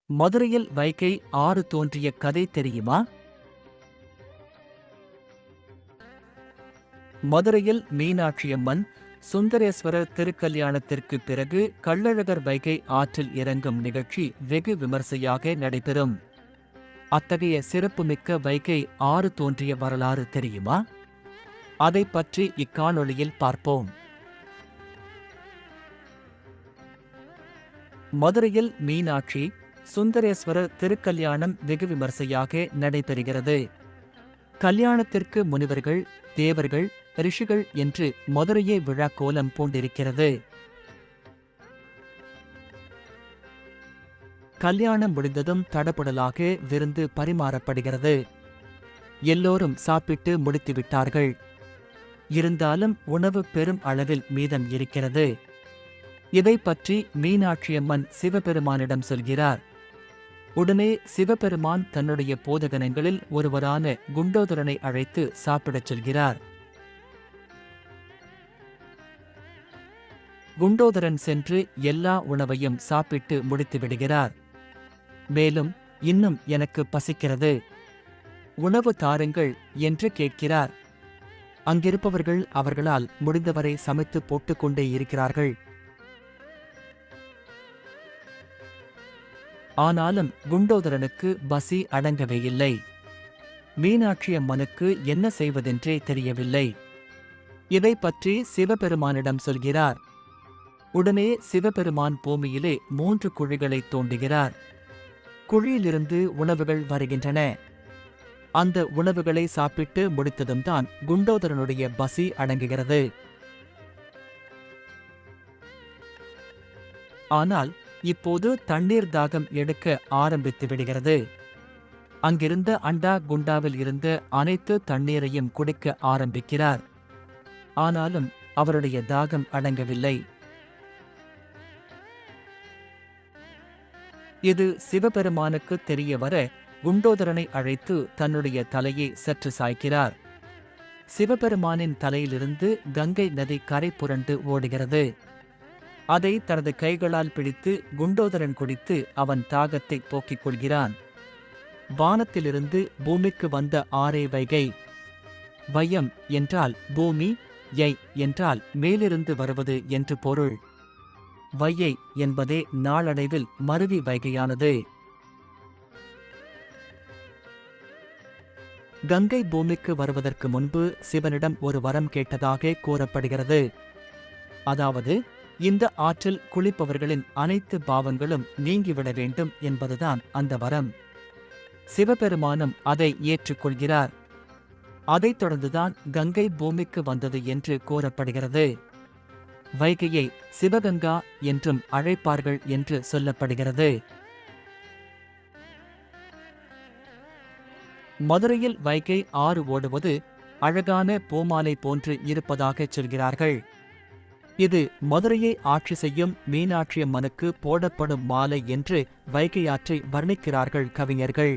மதுரையில் வைகை ஆறு தோன்றிய கதை தெரியுமா? மதுரையில் மீனாட்சியம்மன், சுந்தரேஸ்வரர் திருக்கல்யாணத்திற்கு பிறகு கள்ளழகர் வைகை ஆற்றில் இறங்கும் நிகழ்ச்சி வெகு விமர்சையாக நடைபெறும். அத்தகைய சிறப்புமிக்க வைகை ஆறு தோன்றிய வரலாறு தெரியுமா? அதைப் பற்றி இக்காணொளியில் பார்ப்போம். மதுரையில் மீனாட்சி, சுந்தரேஸ்வரர் திருக்கல்யாணம் வெகு விமர்சையாக நடைபெறுகிறது. கல்யாணத்திற்கு முனிவர்கள், தேவர்கள், ரிஷிகள் என்று மதுரையே விழா கோலம் பூண்டிருக்கிறது. கல்யாணம் முடிந்ததும் தடபுடலாக விருந்து பரிமாறப்படுகிறது. எல்லோரும் சாப்பிட்டு முடித்துவிட்டார்கள். இருந்தாலும் உணவு பெரும் அளவில் மீதம் இருக்கிறது. இதை பற்றி மீனாட்சியம்மன் சிவபெருமானிடம் சொல்கிறார். உடனே சிவபெருமான் தன்னுடைய போதகனங்களில் ஒருவரான குண்டோதரனை அழைத்து சாப்பிடச் சொல்கிறார். குண்டோதரன் சென்று எல்லா உணவையும் சாப்பிட்டு முடித்து விடுகிறார். மேலும், இன்னும் எனக்கு பசிக்கிறது, உணவு தாருங்கள் என்று கேட்கிறார். அங்கிருப்பவர்கள் அவர்களால் முடிந்தவரை சமைத்து போட்டுக்கொண்டே இருக்கிறார்கள். ஆனாலும் குண்டோதரனுக்கு பசி அடங்கவே இல்லை. மீனாட்சியம்மனுக்கு என்ன செய்வதென்றே தெரியவில்லை. இதை பற்றி சிவபெருமானிடம் சொல்கிறார். உடனே சிவபெருமான் பூமியிலே 3 குழிகளை தோண்டுகிறார். குழியிலிருந்து உணவுகள் வருகின்றன. அந்த உணவுகளை சாப்பிட்டு முடித்ததும் தான் குண்டோதரனுடைய பசி அடங்குகிறது. ஆனால் இப்போது தண்ணீர் தாகம் எடுக்க ஆரம்பித்து விடுகிறது. அங்கிருந்த அண்டா குண்டாவில் இருந்த அனைத்து தண்ணீரையும் குடிக்க ஆரம்பிக்கிறார். ஆனாலும் அவருடைய தாகம் அடங்கவில்லை. இது சிவபெருமானுக்கு தெரிய வர குண்டோதரனை அழைத்து தன்னுடைய தலையை சற்று சாய்க்கிறார். சிவபெருமானின் தலையிலிருந்து கங்கை நதி கரை புரண்டு ஓடுகிறது. அதை தனது கைகளால் பிடித்து குண்டோதரன் குடித்து அவன் தாகத்தை போக்கிக் கொள்கிறான். வானத்திலிருந்து பூமிக்கு வந்த ஆரே வைகை. வயம் என்றால் பூமி, யை என்றால் மேலிருந்து வருவது என்று பொருள். வையை என்பதே நாளடைவில் மருவி வைகையானது. கங்கை பூமிக்கு வருவதற்கு முன்பு சிவனிடம் ஒரு வரம் கேட்டதாக கூறப்படுகிறது. அதாவது, இந்த ஆற்றில் குளிப்பவர்களின் அனைத்து பாவங்களும் நீங்கிவிட வேண்டும் என்பதுதான் அந்த வரம். சிவபெருமானும் அதை ஏற்றுக்கொள்கிறார். அதைத் தொடர்ந்துதான் கங்கை பூமிக்கு வந்தது என்று கூறப்படுகிறது. வைகையை சிவகங்கா என்றும் அழைப்பார்கள் என்று சொல்லப்படுகிறது. மதுரையில் வைகை ஆறு ஓடுவது அழகான பூமாலை போன்று இருப்பதாகச் சொல்கிறார்கள். இது மதுரையை ஆட்சி செய்யும் மீனாட்சியம்மனுக்கு போடப்படும் மாலை என்று வைகையாற்றை வர்ணிக்கிறார்கள் கவிஞர்கள்.